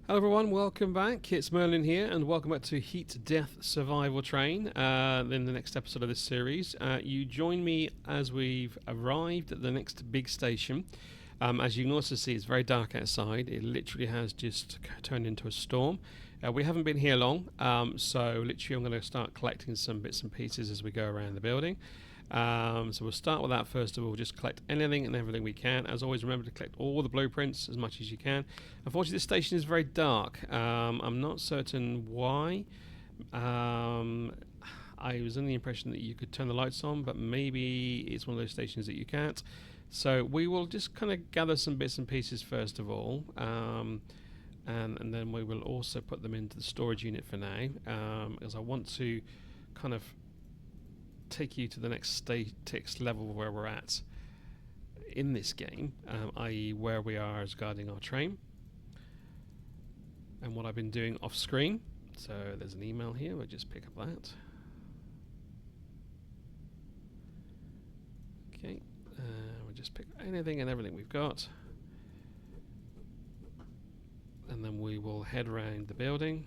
Hello everyone, welcome back. It's Merlin here, and welcome back to Heat Death Survival Train. In the next episode of this series, you join me as we've arrived at the next big station. As you can also see, it's very dark outside. It literally has just turned into a storm. We haven't been here long, so literally I'm going to start collecting some bits and pieces as we go around the building. So we'll start with that first of all, just collect anything and everything we can. As always, remember to collect all the blueprints as much as you can. Unfortunately, this station is very dark. I'm not certain why. I was under the impression that you could turn the lights on, but maybe it's one of those stations that you can't. So we will just kind of gather some bits and pieces first of all. And then we will also put them into the storage unit for now, as I want to kind of take you to the next level where we're at in this game, i.e. where we are as guarding our train and what I've been doing off screen. So there's an email here, we'll just pick up that. Okay, we'll just pick anything and everything we've got, and then we will head around the building.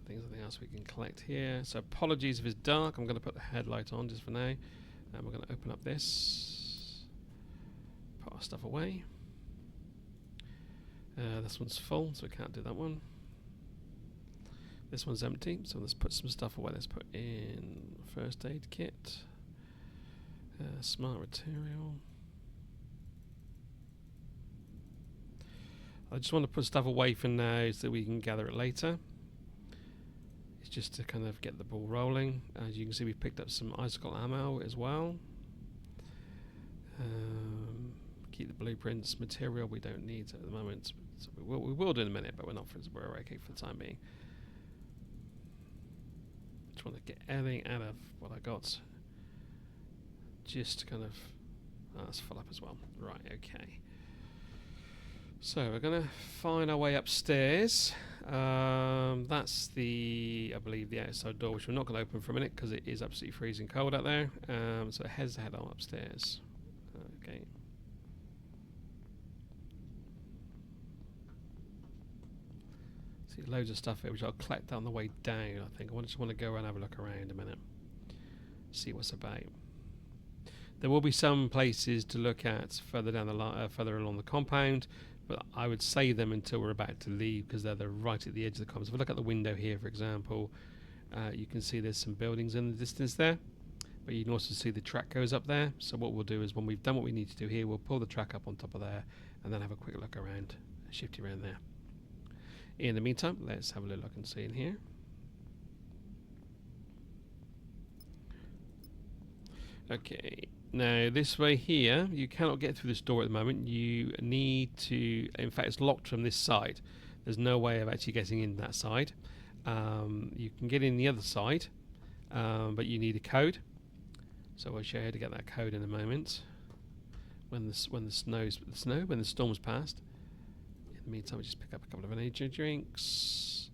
Anything else we can collect here? So apologies if it's dark. I'm going to put the headlight on just for now, and we're going to open up this, put our stuff away. This one's full, so we can't do that one. This one's empty, so let's put some stuff away. Let's put in first aid kit, smart material. I just want to put stuff away for now so that we can gather it later. Just to kind of get the ball rolling. As you can see, we've picked up some icicle ammo as well. Keep the blueprints. Material we don't need at the moment, so we will do in a minute, but we're okay for the time being. Just want to get everything out of what I got, just to kind of that's full up as well. Right, okay. So we're going to find our way upstairs. That's I believe, the outside door, which we're not going to open for a minute because it is absolutely freezing cold out there. So head on upstairs. Okay. See loads of stuff here, which I'll collect on the way down. I think I just want to go and have a look around a minute, see what's about. There will be some places to look at further down the further along the compound, but I would save them until we're about to leave because they're right at the edge of the compound. So if we look at the window here, for example, you can see there's some buildings in the distance there, but you can also see the track goes up there. So what we'll do is when we've done what we need to do here, we'll pull the track up on top of there and then have a quick look around, shift it around there. In the meantime, let's have a little look and see in here. Okay. Now this way here, you cannot get through this door at the moment. You need to, in fact it's locked from this side. There's no way of actually getting in that side. You can get in the other side, but you need a code. So I'll show you how to get that code in a moment. When the storm's passed. In the meantime, I'll just pick up a couple of energy drinks.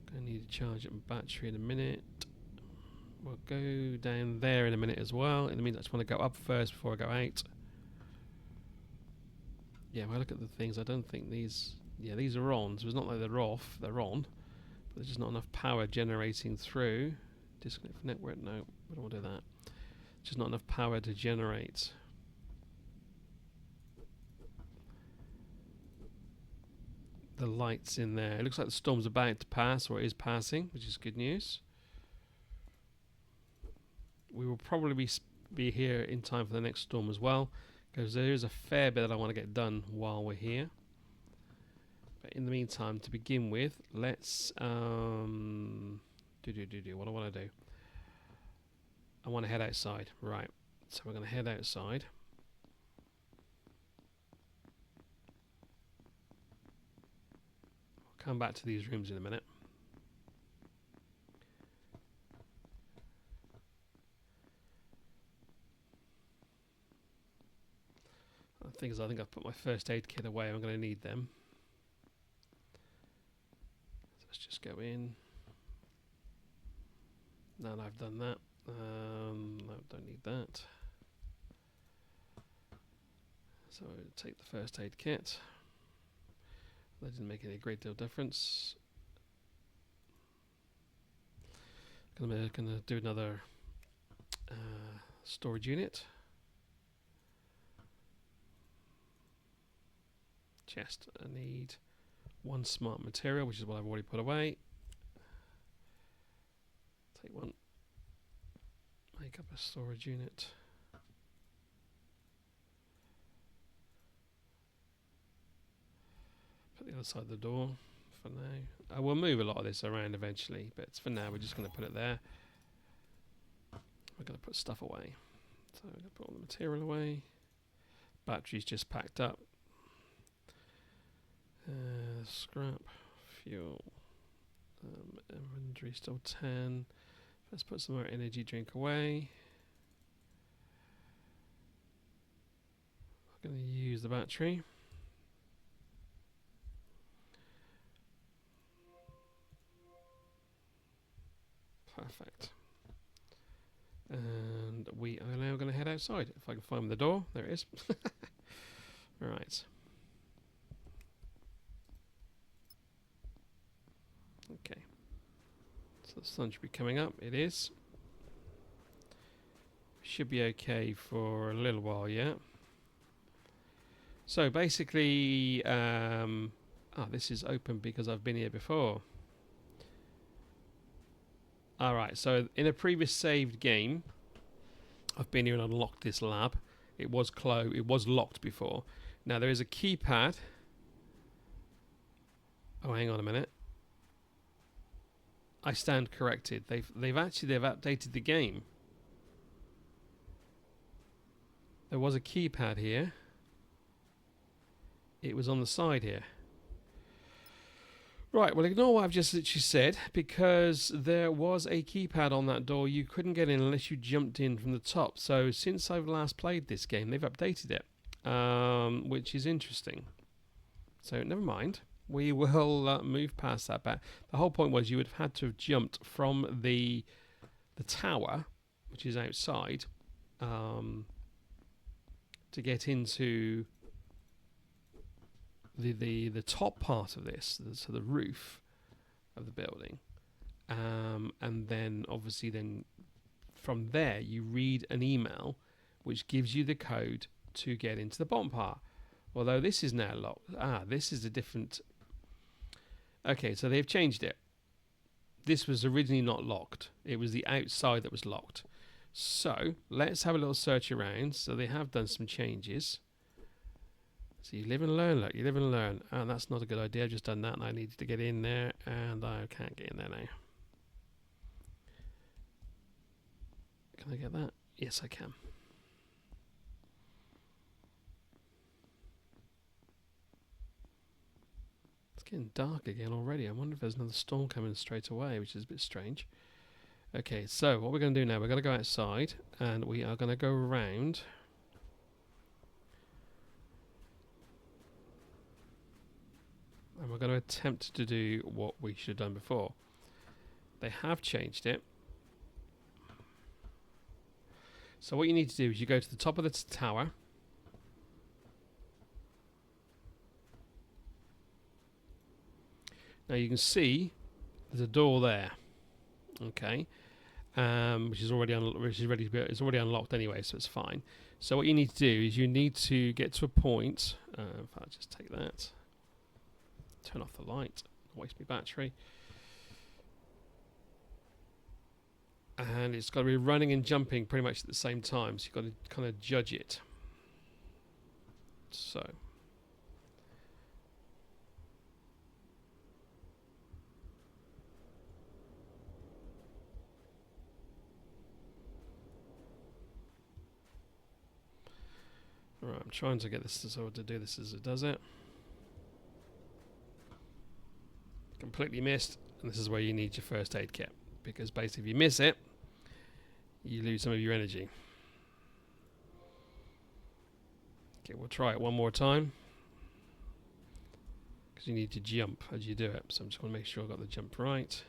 Gonna need to charge up my battery in a minute. We'll go down there in a minute as well. In the meantime, I just want to go up first before I go out. Yeah, when I look at the things, I don't think these... Yeah, these are on, so it's not like they're off, they're on. But there's just not enough power generating through. Disconnect from network, no, we don't want to do that. Just not enough power to generate. The lights in there. It looks like the storm's about to pass, or it is passing, which is good news. We will probably be here in time for the next storm as well, because there is a fair bit that I want to get done while we're here. But in the meantime, to begin with, let's what do I want to do? I want to head outside. Right, so we're going to head outside. I'll come back to these rooms in a minute. The thing is, I think I've put my first aid kit away. I'm going to need them. So let's just go in. No, I've done that. No, don't need that. So take the first aid kit. That didn't make any great deal of difference. Gonna do another storage unit. Chest. I need one smart material, which is what I've already put away. Take one. Make up a storage unit. Put the other side of the door for now. I will move a lot of this around eventually, but for now we're just going to put it there. We're going to put stuff away. So we're going to put all the material away. Batteries just packed up. Scrap, fuel, inventory still 10. Let's put some more energy drink away. I'm going to use the battery. Perfect. And we are now going to head outside. If I can find the door, there it is. Right. Okay. So the sun should be coming up. It is. Should be okay for a little while yet. So basically, this is open because I've been here before. Alright, so in a previous saved game, I've been here and unlocked this lab. It was closed. It was locked before. Now there is a keypad. Oh, hang on a minute. I stand corrected. They've updated the game. There was a keypad here. It was on the side here. Right, well ignore what I've just literally said, because there was a keypad on that door. You couldn't get in unless you jumped in from the top. So since I've last played this game, they've updated it, which is interesting. So never mind. We will move past that back. The whole point was you would have had to have jumped from the tower, which is outside, to get into the top part of this, so the roof of the building, and then obviously then from there you read an email which gives you the code to get into the bottom part. Although this is now locked. This is a different. Okay, so they've changed it. This was originally not locked. It was the outside that was locked. So let's have a little search around. So they have done some changes. So you live and learn, look, you live and learn. And that's not a good idea. I've just done that and I needed to get in there and I can't get in there now. Can I get that? Yes, I can. It's getting dark again already. I wonder if there's another storm coming straight away, which is a bit strange. Okay, so what we're going to do now, we're going to go outside and we are going to go around. And we're going to attempt to do what we should have done before. They have changed it. So what you need to do is you go to the top of the tower. Now you can see there's a door there. Okay. Which is already it's already unlocked anyway, so it's fine. So what you need to do is you need to get to a point. If I just take that. Turn off the light, waste my battery. And it's got to be running and jumping pretty much at the same time, so you've got to kind of judge it. So. Alright, I'm trying to get this to do this as it does it. Completely missed, and this is where you need your first aid kit, because basically if you miss it, you lose some of your energy. Okay, we'll try it one more time, because you need to jump as you do it, so I'm just going to make sure I got the jump right.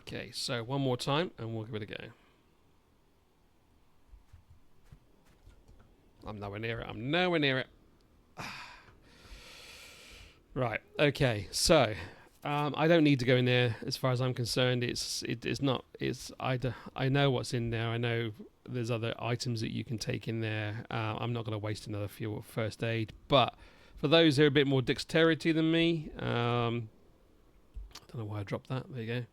Okay, so one more time and we'll give it a go. I'm nowhere near it. I'm nowhere near it. Right. Okay. So I don't need to go in there. As far as I'm concerned, it's not. I know what's in there. I know there's other items that you can take in there. I'm not going to waste another fuel first aid. But for those who are a bit more dexterity than me, I don't know why I dropped that. There you go.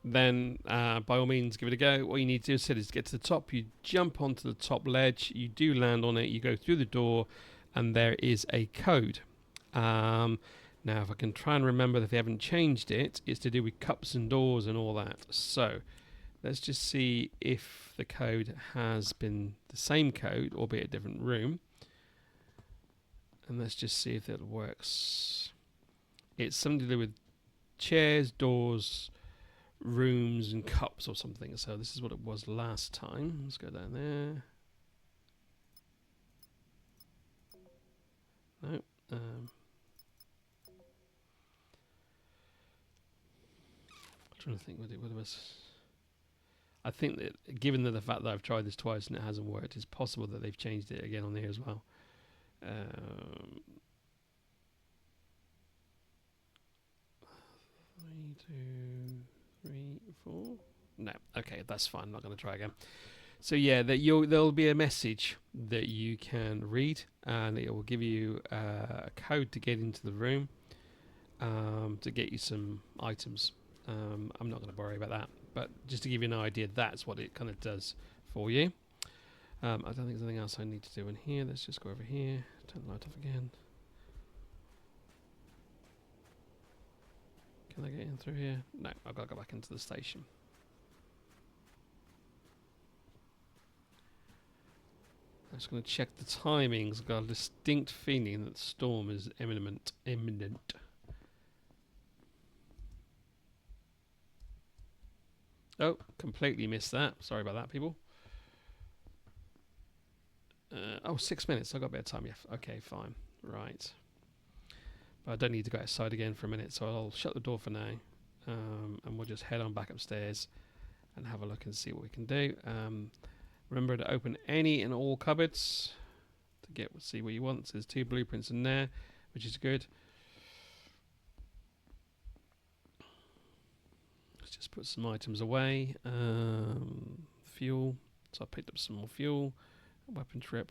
Then by all means give it a go. What you need to do is get to the top. You jump onto the top ledge. You do land on it. You go through the door, and there is a code. Now, if I can try and remember that they haven't changed it, it's to do with cups and doors and all that. So let's just see if the code has been the same code, albeit a different room. And let's just see if it works. It's something to do with chairs, doors, rooms, and cups or something. So this is what it was last time. Let's go down there. No. Trying to think what it was. I think that given the fact that I've tried this twice and it hasn't worked, it's possible that they've changed it again on here as well. 3, 2, 3, 4. No, okay, that's fine. I'm not going to try again. So yeah, there'll be a message that you can read, and it will give you a code to get into the room, to get you some items. I'm not going to worry about that, but just to give you an idea, that's what it kind of does for you. I don't think there's anything else I need to do in here. Let's just go over here, turn the light off again. Can I get in through here? No, I've got to go back into the station. I'm just going to check the timings. I've got a distinct feeling that the storm is imminent. Oh, completely missed that. Sorry about that, people. 6 minutes. I've got a bit of time. Yeah. Okay, fine. Right. But I don't need to go outside again for a minute, so I'll shut the door for now. And we'll just head on back upstairs and have a look and see what we can do. Remember to open any and all cupboards to see what you want. So there's 2 blueprints in there, which is good. Let's just put some items away. Fuel. So I picked up some more fuel. A weapon trip.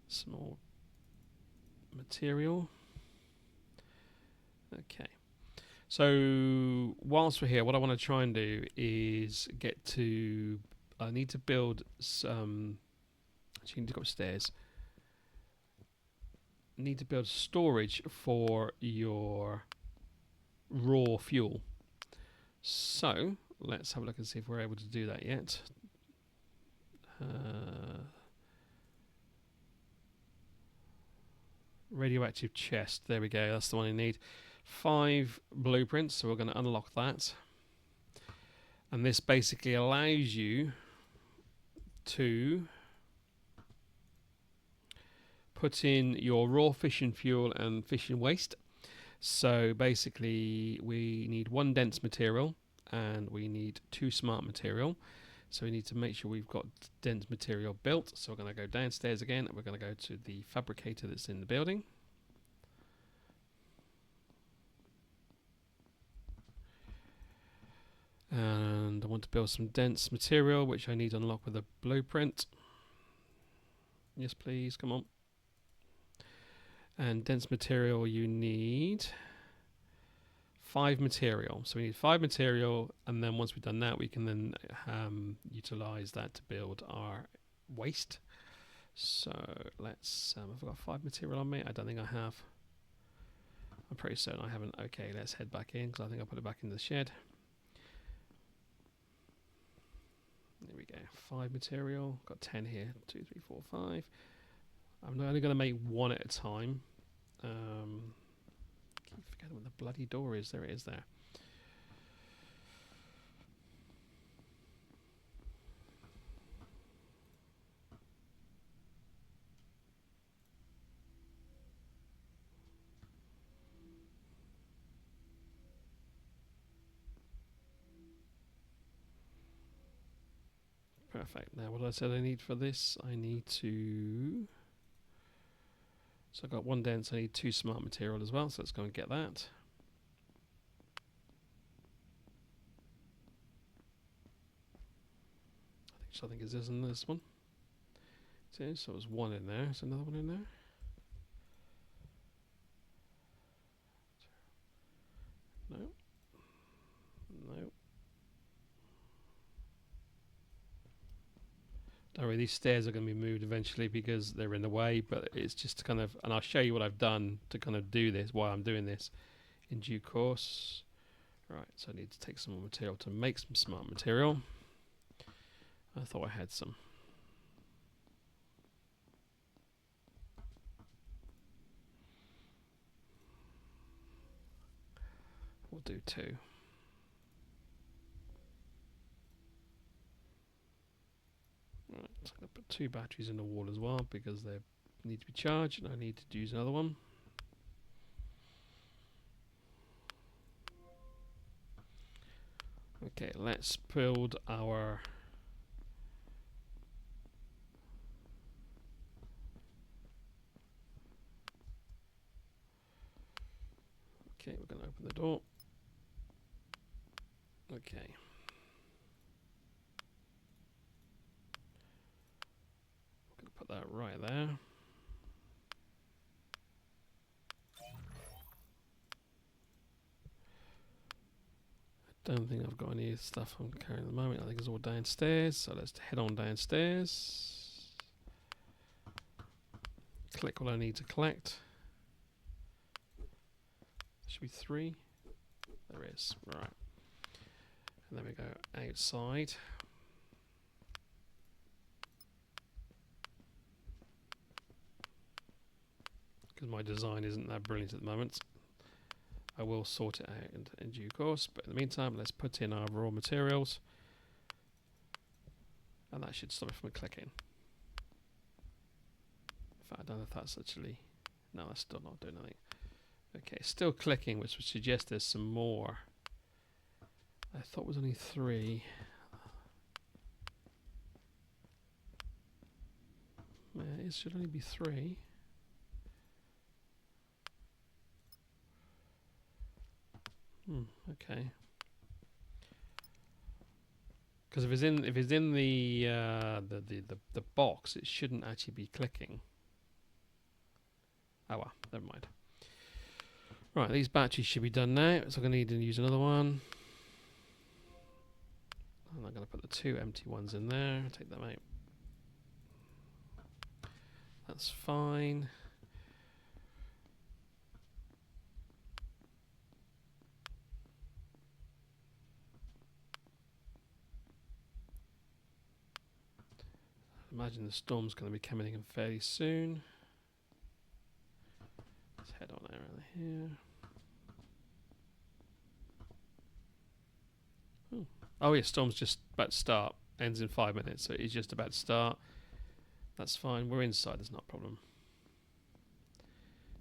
Some more material. Okay. So whilst we're here, what I want to try and do is I need to build some. Actually, I need to go upstairs. I need to build storage for your raw fuel. So let's have a look and see if we're able to do that yet. Radioactive chest. There we go. That's the one I need. 5 blueprints. So we're going to unlock that. And this basically allows you to put in your raw fission fuel and fission waste. So basically we need 1 dense material and we need 2 smart material. So we need to make sure we've got dense material built. So we're going to go downstairs again and we're going to go to the fabricator that's in the building. And I want to build some dense material, which I need to unlock with a blueprint. Yes, please, come on. And dense material, you need 5 material. So we need 5 material, and then once we've done that, we can then utilize that to build our waste. So let's, I've got 5 material on me. I don't think I have. I'm pretty certain I haven't. Okay, let's head back in, because I think I put it back in the shed. There we go. 5 material. Got 10 here. 2, 3, 4, 5. I'm only going to make 1 at a time. Keep forgetting what the bloody door is. There it is there. Perfect. Now what I said I need for this, I need to... So I've got 1 dense, I need 2 smart material as well, so let's go and get that. I think is this in this one. So there's 1 in there, there's another one in there. No. No. Don't worry, these stairs are going to be moved eventually because they're in the way, but it's just kind of, and I'll show you what I've done to kind of do this, why I'm doing this in due course. Right, so I need to take some more material to make some smart material. I thought I had some. We'll do 2. Right, so I'm going to put 2 batteries in the wall as well because they need to be charged and I need to use another one. Okay, let's build our... Okay, we're going to open the door. Okay. We're going to put that right there. I don't think I've got any stuff I'm carrying at the moment. I think it's all downstairs, so let's head on downstairs. Collect what I need to collect. Should be 3. There is. Right. And then we go outside. Because my design isn't that brilliant at the moment. I will sort it out in due course, but in the meantime, let's put in our raw materials. And that should stop it from clicking. In fact, I don't know if that's actually... No, that's still not doing anything. Okay, still clicking, which would suggest there's some more. I thought it was only 3. It should only be 3. Okay. Because if it's in the box, it shouldn't actually be clicking. Oh well, never mind. Right, these batteries should be done now, so I'm going to need to use another one. And I'm going to put the 2 empty ones in there. Take them out. That's fine. Imagine the storm's going to be coming in fairly soon. Let's head on over here. Oh yeah, storm's just about to start. Ends in 5 minutes, so it's just about to start. That's fine. We're inside. There's not a problem.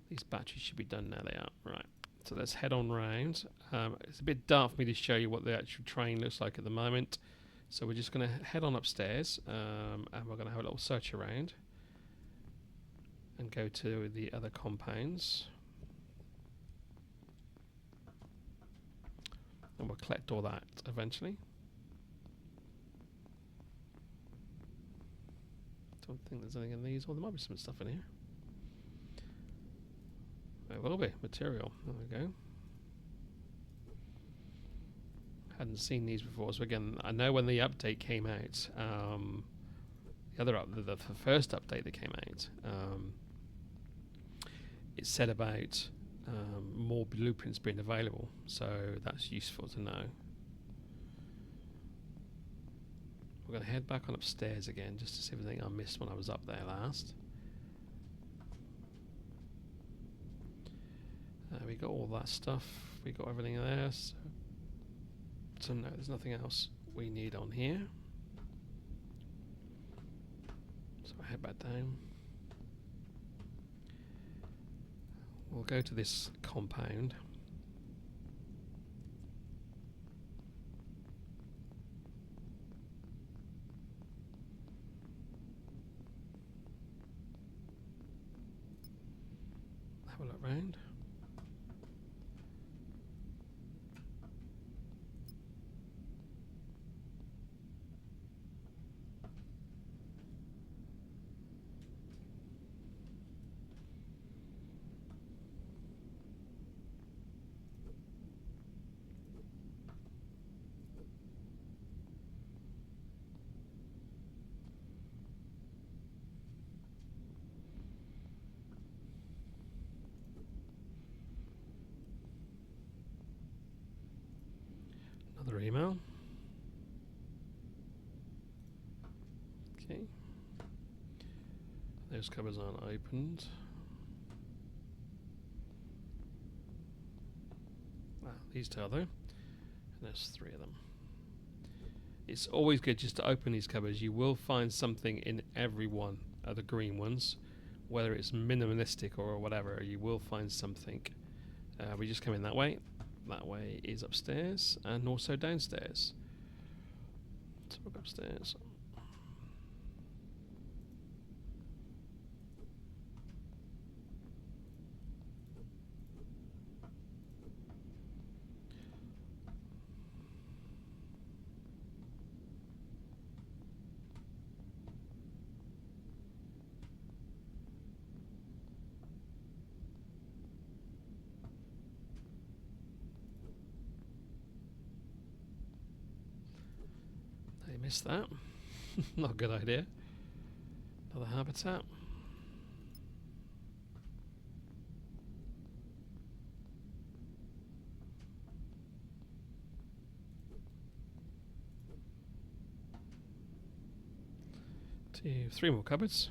These batteries should be done now. They are. Right. So let's head on round. It's a bit dark for me to show you what the actual train looks like at the moment. So we're just going to head on upstairs and we're going to have a little search around and go to the other compounds. And we'll collect all that eventually. Don't think there's anything in these. Oh, there might be some stuff in here. There will be. Material. There we go. Hadn't seen these before, so again, I know when the update came out, the first update that came out, it said about more blueprints being available, so that's useful to know. We're going to head back on upstairs again just to see if anything I missed when I was up there last. We got all that stuff, we got everything there, so no, there's nothing else we need on here. So I head back down. We'll go to this compound. pull it round. Another email. Okay. Those cupboards aren't opened. These two are though. And there's 3 of them. It's always good just to open these cupboards. You will find something in every one of the green ones. Whether it's minimalistic or whatever, you will find something. We just come in that way. That way is upstairs and also downstairs. Let's look upstairs. Missed that. Not a good idea. Another habitat. Three more cupboards.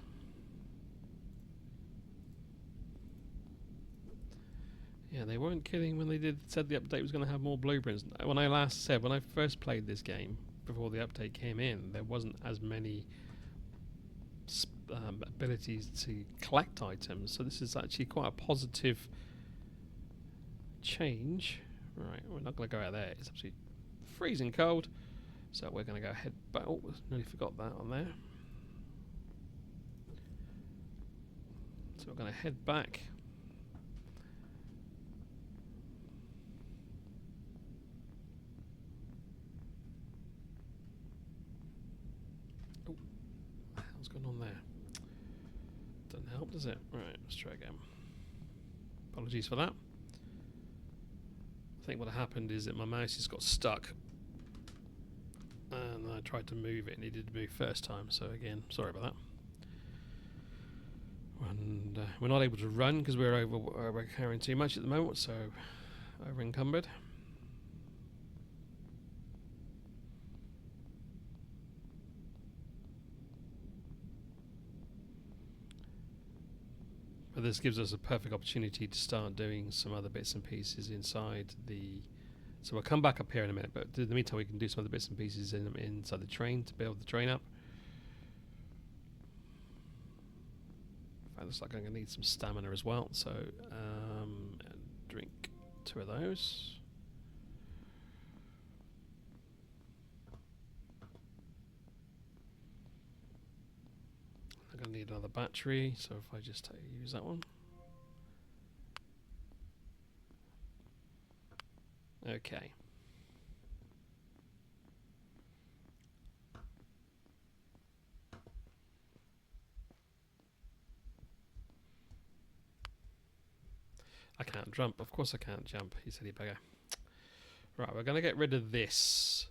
Yeah, they weren't kidding when they said the update was going to have more blueprints. When I first played this game, before the update came in, there wasn't as many abilities to collect items, so this is actually quite a positive change. Right, we're not going to go out there, it's absolutely freezing cold, so we're going to go head back. Oh, nearly forgot that on there. So we're going to head back. What's going on there? Doesn't help, does it? Right, let's try again. Apologies for that. I think what happened is that my mouse just got stuck. And I tried to move it and it did move first time, so again, sorry about that. And we're not able to run because we're carrying too much at the moment, so over encumbered. But this gives us a perfect opportunity to start doing some other bits and pieces inside the... So we'll come back up here in a minute, but in the meantime we can do some other bits and pieces inside the train to build the train up. It looks like I'm going to need some stamina as well, so drink 2 of those. I'm going to need another battery, so if I just use that one. Okay. I can't jump. Of course I can't jump, you silly bugger. Right, we're going to get rid of these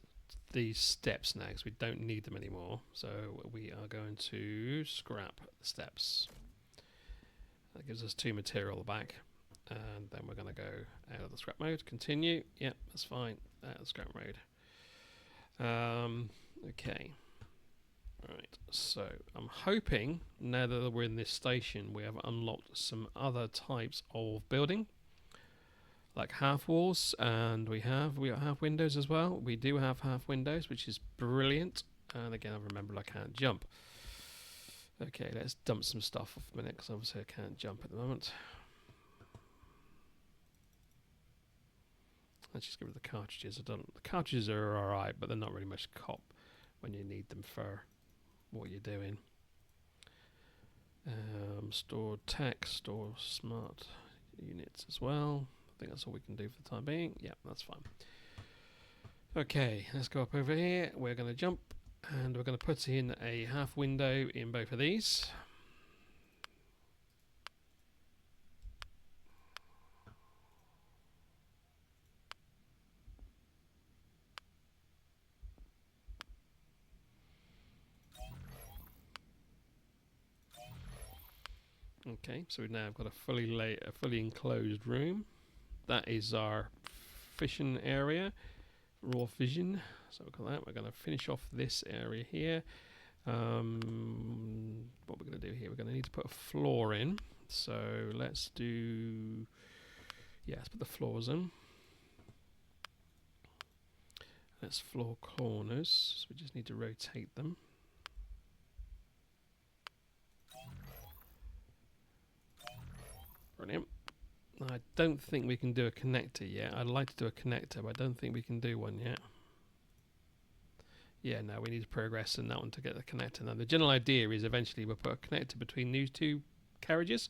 steps now because we don't need them anymore. So we are going to scrap the steps. That gives us 2 material back. And then we're going to go out of the scrap mode. Continue. Yep, that's fine. Out of the scrap mode. Okay. Right, so I'm hoping now that we're in this station we have unlocked some other types of building, like half walls, and we got half windows as well. We do have half windows, which is brilliant. And again, I remember I can't jump. Okay, let's dump some stuff off a minute because obviously I can't jump at the moment. Let's just get rid of the cartridges. The cartridges are alright, but they're not really much cop when you need them for what you're doing. Store tech, store smart units as well. I think that's all we can do for the time being. Yeah, that's fine. Okay, let's go up over here. We're going to jump and we're going to put in a half window in both of these. Okay, so we've now got a fully enclosed room. That is our fishing area, raw fishing. So we've got that. We're going to finish off this area here. What we're going to do here, we're going to need to put a floor in. So let's do, yeah, let's put the floors in. Let's floor corners. So we just need to rotate them. Brilliant. I don't think we can do a connector yet. I'd like to do a connector, but I don't think we can do one yet. Yeah, no, we need to progress in that one to get the connector. Now, the general idea is eventually we'll put a connector between these two carriages,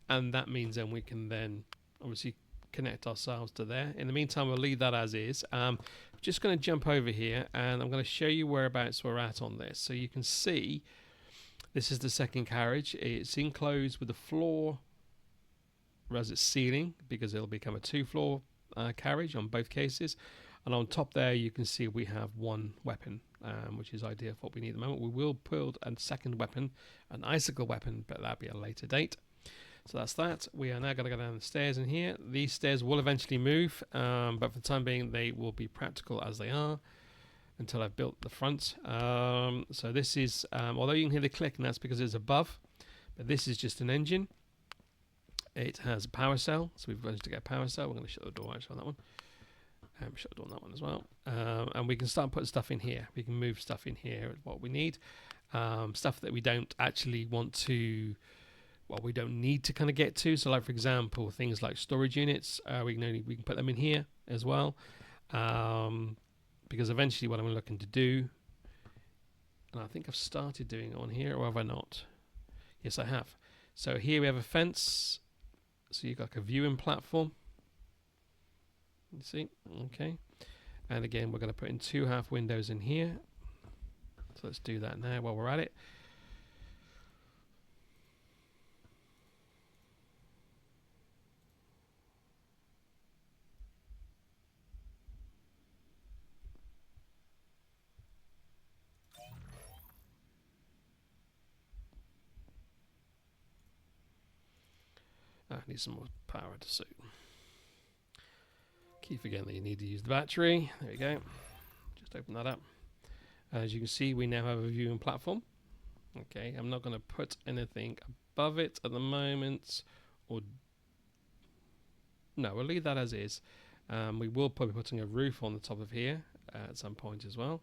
and that means then we can then obviously connect ourselves to there. In the meantime, we'll leave that as is. Just going to jump over here, and I'm going to show you whereabouts we're at on this. So you can see this is the second carriage. It's enclosed with the floor as its ceiling, because it'll become a two-floor carriage on both cases. And on top there, you can see we have one weapon, which is ideal for what we need at the moment. We will build a second weapon, an icicle weapon, but that'll be at a later date. So that's that. We are now going to go down the stairs in here. These stairs will eventually move, but for the time being, they will be practical as they are until I've built the front. So this is, although you can hear the click, and that's because it's above, but this is just an engine. It has a power cell, so we've managed to get a power cell. We're going to shut the door actually on that one. Shut the door on that one as well. And we can start putting stuff in here. We can move stuff in here, what we need. Stuff that we don't actually want to, well, we don't need to kind of get to. So like, for example, things like storage units, we can put them in here as well. Because eventually what I'm looking to do, and I think I've started doing it on here, or have I not? Yes, I have. So here we have a fence. So you've got like a viewing platform. You see? Okay. And again, we're going to put in two half windows in here. So let's do that now while we're at it. I need some more power to suit. Keep forgetting that you need to use the battery. There we go. Just open that up. As you can see, we now have a viewing platform. Okay, I'm not going to put anything above it at the moment. Or no, we'll leave that as is. We will probably be putting a roof on the top of here at some point as well.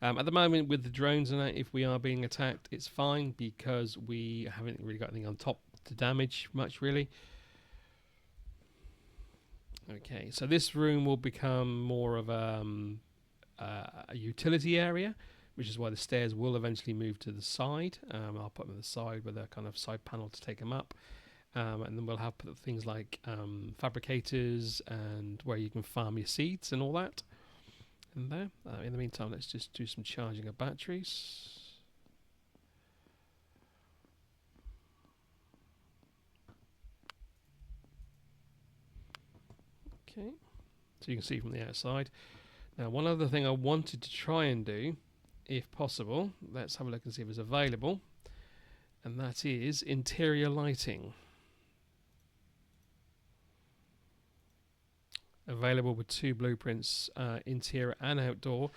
At the moment, with the drones and that, if we are being attacked, it's fine because we haven't really got anything on top to damage much, really. Okay, so this room will become more of a utility area, which is why the stairs will eventually move to the side. I'll put them on the side with a kind of side panel to take them up. And then we'll have things like fabricators and where you can farm your seeds and all that in there. In the meantime, let's just do some charging of batteries. Okay, so you can see from the outside. Now, one other thing I wanted to try and do, if possible, let's have a look and see if it's available, and that is interior lighting. Available with two blueprints, interior and outdoor.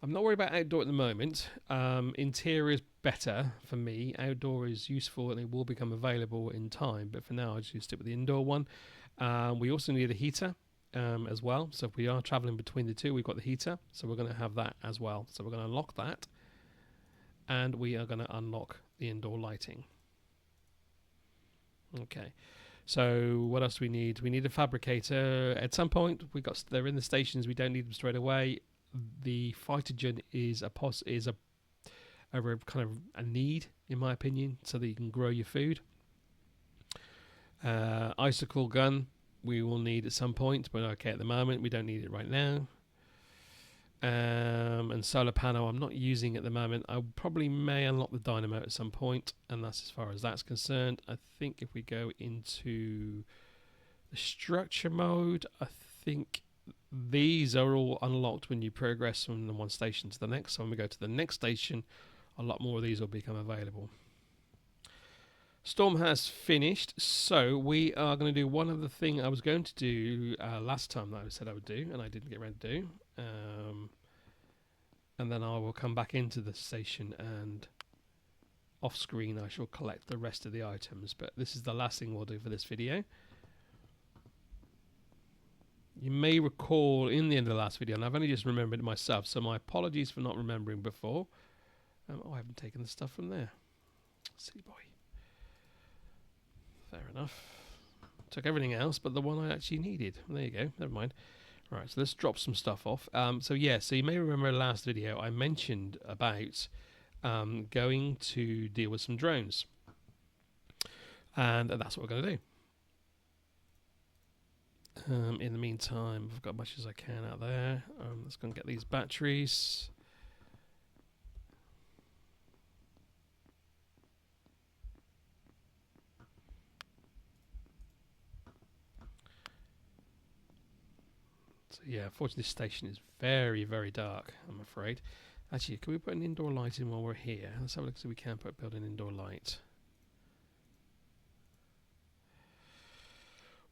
I'm not worried about outdoor at the moment. Interior is better for me. Outdoor is useful and it will become available in time, but for now I just stick with the indoor one. We also need a heater as well, so if we are traveling between the two, we've got the heater, so we're going to have that as well. So we're going to unlock that, and we are going to unlock the indoor lighting. Okay. So what else do we need? We need a fabricator. At some point, they're in the stations. We don't need them straight away. The phytogen is a kind of a need, in my opinion, so that you can grow your food. Icicle gun we will need at some point, but okay, at the moment we don't need it right now. And solar panel I'm not using at the moment. I probably may unlock the dynamo at some point, and that's as far as that's concerned. I think if we go into the structure mode, I think these are all unlocked when you progress from the one station to the next. So when we go to the next station, a lot more of these will become available. Storm has finished, so we are going to do one other thing I was going to do last time that I said I would do, and I didn't get around to do. And then I will come back into the station, and off screen I shall collect the rest of the items. But this is the last thing we'll do for this video. You may recall in the end of the last video, and I've only just remembered it myself, so my apologies for not remembering before. Oh, I haven't taken the stuff from there. Silly boy. Fair enough. Took everything else but the one I actually needed. There you go. Never mind. Right, so let's drop some stuff off. So you may remember in the last video I mentioned about going to deal with some drones. And that's what we're going to do. In the meantime, I've got as much as I can out there. Let's go and get these batteries. So yeah, unfortunately this station is very, very dark, I'm afraid. Actually, can we put an indoor light in while we're here? Let's have a look see if we can build an indoor light.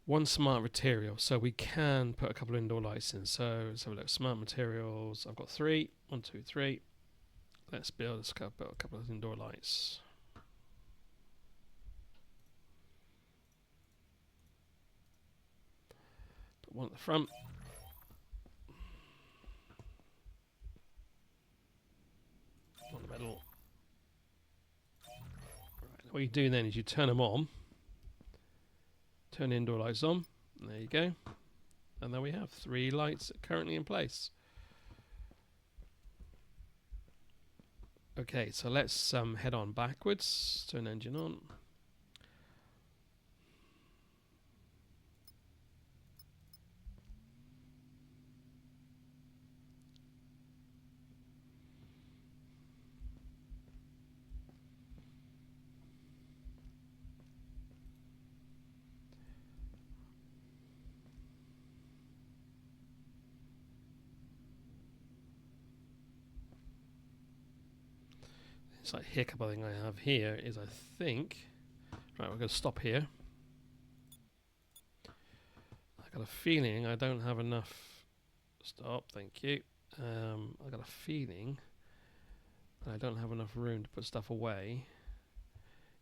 One smart material, so we can put a couple of indoor lights in. So let's have a look. Smart materials, I've got 3. 1, 2, 3. Let's build a couple of indoor lights. Put one at the front. On the middle. Right, what you do then is you turn them on. Turn the indoor lights on. There you go. And there we have 3 lights currently in place. Okay, so let's head on backwards. Turn engine on. Slight hiccup I think I have here is right, we're going to stop here. I got a feeling I don't have enough. Stop, thank you. I got a feeling that I don't have enough room to put stuff away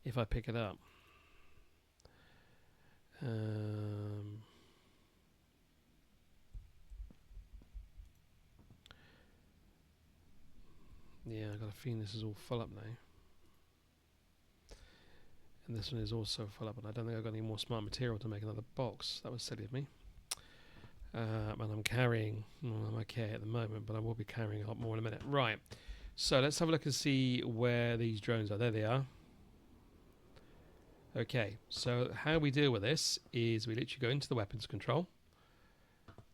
if I pick it up. Yeah, I got a feeling this is all full up now. And this one is also full up, and I don't think I've got any more smart material to make another box. That was silly of me. And I'm carrying, well, I'm okay at the moment, but I will be carrying a lot more in a minute. Right, so let's have a look and see where these drones are. There they are. Okay, so how we deal with this is we literally go into the weapons control,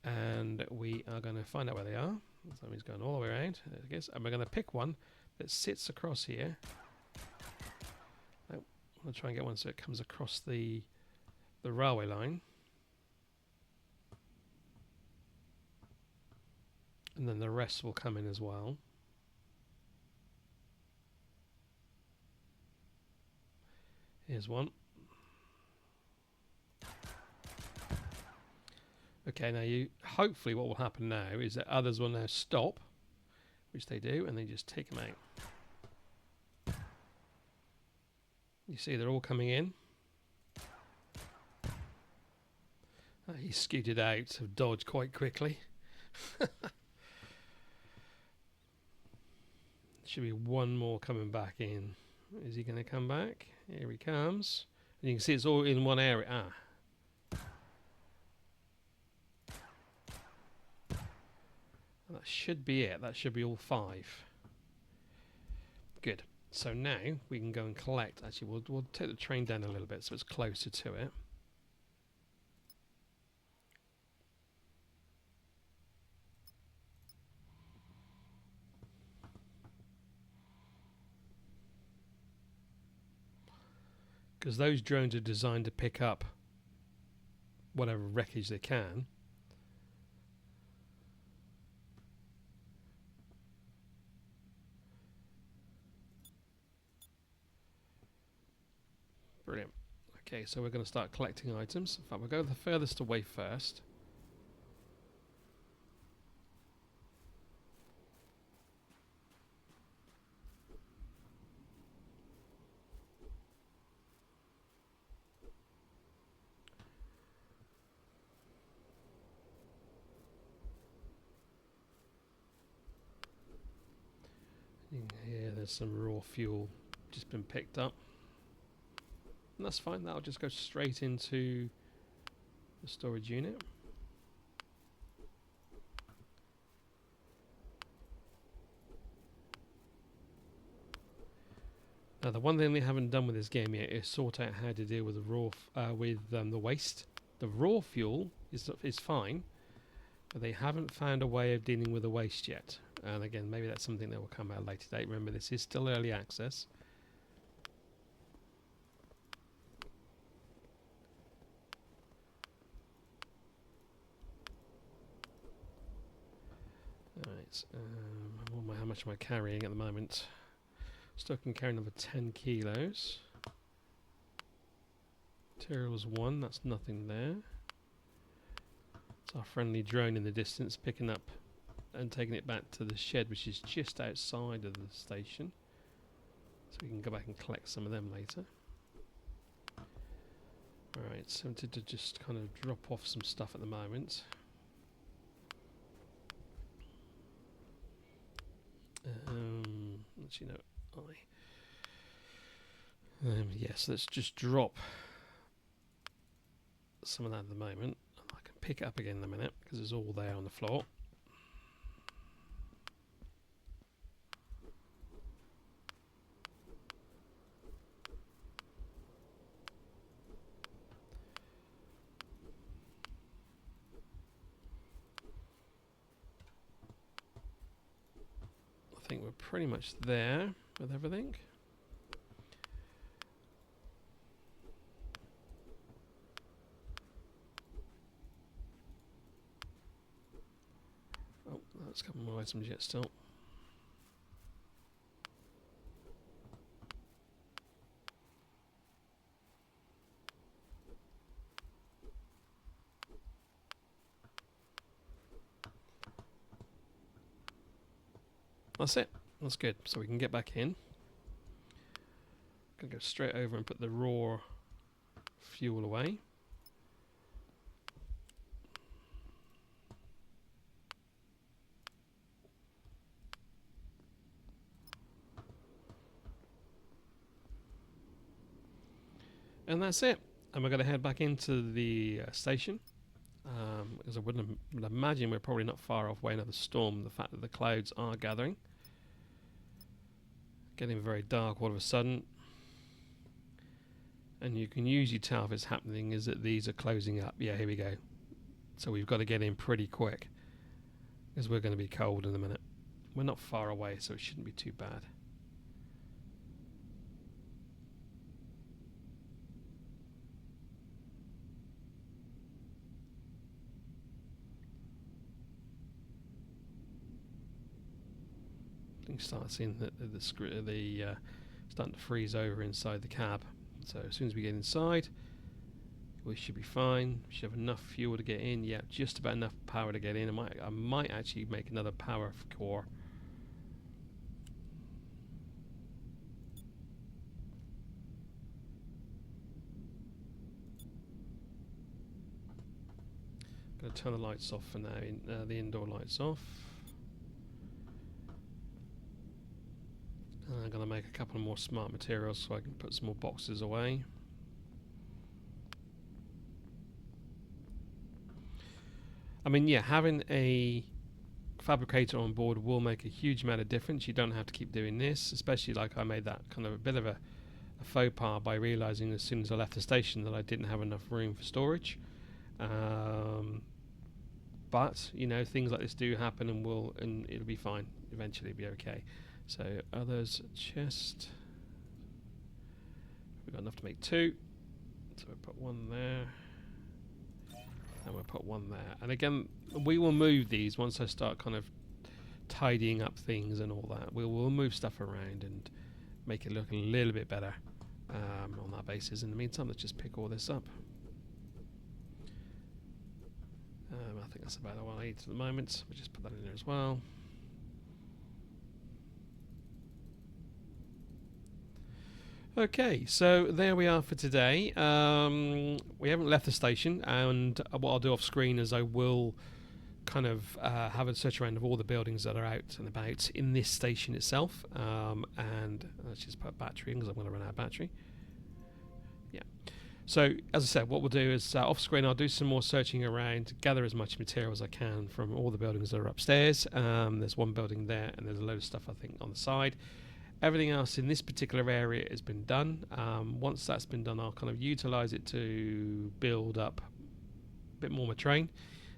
and we are going to find out where they are. So he's going all the way around, I guess, and we're going to pick one that sits across here. I'm going to try and get one so it comes across the railway line. And then the rest will come in as well. Here's one. Okay, now hopefully what will happen now is that others will now stop, which they do, and they just take them out. You see they're all coming in. He scooted out to dodge quite quickly. Should be one more coming back in. Is he going to come back? Here he comes. And you can see it's all in one area. And that should be it. That should be all 5. Good. So now we can go and collect. Actually, we'll take the train down a little bit so it's closer to it. because those drones are designed to pick up whatever wreckage they can. Brilliant. Okay, so we're going to start collecting items. In fact, we'll go the furthest away first. Here, there's some raw fuel just been picked up. And that's fine, that'll just go straight into the storage unit. Now, the one thing they haven't done with this game yet is sort out how to deal with the raw, the waste. The raw fuel is fine, but they haven't found a way of dealing with the waste yet. And again, maybe that's something that will come out later date. Remember, this is still early access. Alright, how much am I carrying at the moment? Still can carry another 10 kilos. Materials 1, that's nothing there. It's our friendly drone in the distance picking up and taking it back to the shed, which is just outside of the station. So we can go back and collect some of them later. Alright, so I'm to just kind of drop off some stuff at the moment. Let's yes, let's just drop some of that at the moment. I can pick it up again in a minute because it's all there on the floor. I think we're pretty much there with everything. Oh, that's a couple more items yet still. That's it. That's good. So we can get back in. Gonna go straight over and put the raw fuel away. And that's it. And we're going to head back into the station. Because I would imagine we're probably not far off way another storm. The fact that the clouds are gathering. Getting very dark all of a sudden. And you can usually tell if it's happening is that these are closing up. Yeah, here we go. So we've got to get in pretty quick. Because we're going to be cold in a minute. We're not far away, so it shouldn't be too bad. You can start seeing that the starting to freeze over inside the cab. So as soon as we get inside, we should be fine. We should have enough fuel to get in. Yeah, just about enough power to get in. I might actually make another power core. Going to turn the lights off for now. The indoor lights off. I'm going to make a couple more smart materials so I can put some more boxes away. I mean, yeah, having a fabricator on board will make a huge amount of difference. You don't have to keep doing this, especially like I made that kind of a bit of a faux pas by realizing as soon as I left the station that I didn't have enough room for storage. But you know, things like this do happen, and it'll be fine. Eventually, it'll be okay. So others chest. got enough to make 2. So we'll put 1 there. And we'll put 1 there. And again, we will move these once I start kind of tidying up things and all that. We'll move stuff around and make it look a little bit better on that basis. In the meantime, let's just pick all this up. I think that's about all I need at the moment. We'll just put that in there as well. Okay, so there we are for today. We haven't left the station, and what I'll do off screen is I will kind of have a search around of all the buildings that are out and about in this station itself. And let's just put a battery in because I'm going to run out of battery. Yeah. So as I said, what we'll do is off screen I'll do some more searching around, gather as much material as I can from all the buildings that are upstairs. There's one building there, and there's a load of stuff I think on the side. Everything else in this particular area has been done. Once that's been done, I'll kind of utilize it to build up a bit more of a train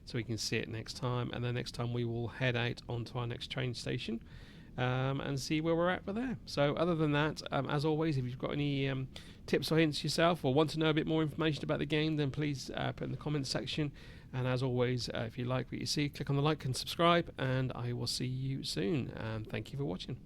so we can see it next time, and then next time we will head out onto our next train station and see where we're at for there. So other than that, as always, if you've got any tips or hints yourself or want to know a bit more information about the game, then please put in the comments section. And as always, if you like what you see, click on the like and subscribe, and I will see you soon. And thank you for watching.